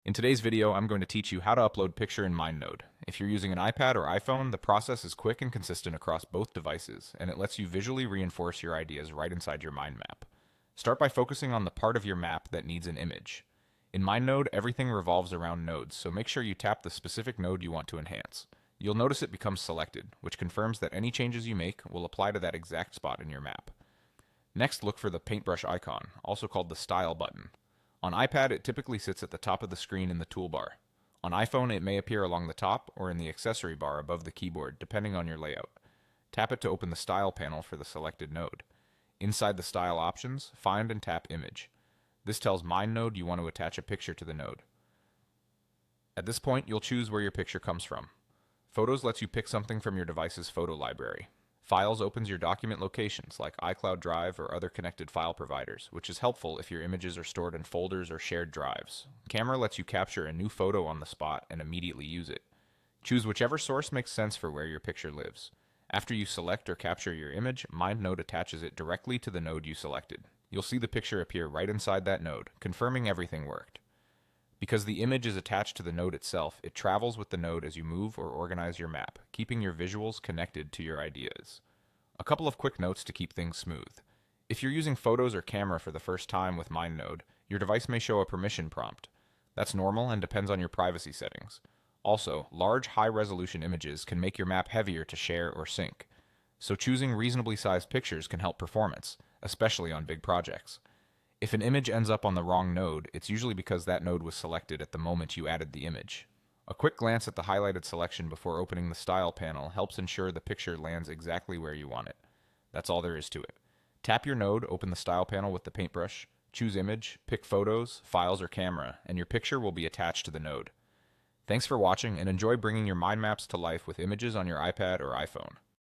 In today's video, I'm going to teach you how to upload picture in MindNode. If you're using an iPad or iPhone, the process is quick and consistent across both devices, and it lets you visually reinforce your ideas right inside your mind map. Start by focusing on the part of your map that needs an image. In MindNode, everything revolves around nodes, so make sure you tap the specific node you want to enhance. You'll notice it becomes selected, which confirms that any changes you make will apply to that exact spot in your map. Next, look for the paintbrush icon, also called the Style button. On iPad, it typically sits at the top of the screen in the toolbar. On iPhone, it may appear along the top or in the accessory bar above the keyboard, depending on your layout. Tap it to open the Style panel for the selected node. Inside the Style options, find and tap Image. This tells MindNode you want to attach a picture to the node. At this point, you'll choose where your picture comes from. Photos lets you pick something from your device's photo library. Files opens your document locations like iCloud Drive or other connected file providers, which is helpful if your images are stored in folders or shared drives. Camera lets you capture a new photo on the spot and immediately use it. Choose whichever source makes sense for where your picture lives. After you select or capture your image, MindNode attaches it directly to the node you selected. You'll see the picture appear right inside that node, confirming everything worked. Because the image is attached to the node itself, it travels with the node as you move or organize your map, keeping your visuals connected to your ideas. A couple of quick notes to keep things smooth. If you're using photos or camera for the first time with MindNode, your device may show a permission prompt. That's normal and depends on your privacy settings. Also, large, high-resolution images can make your map heavier to share or sync, so choosing reasonably sized pictures can help performance, especially on big projects. If an image ends up on the wrong node, it's usually because that node was selected at the moment you added the image. A quick glance at the highlighted selection before opening the Style panel helps ensure the picture lands exactly where you want it. That's all there is to it. Tap your node, open the Style panel with the paintbrush, choose Image, pick Photos, Files, or Camera, and your picture will be attached to the node. Thanks for watching, and enjoy bringing your mind maps to life with images on your iPad or iPhone.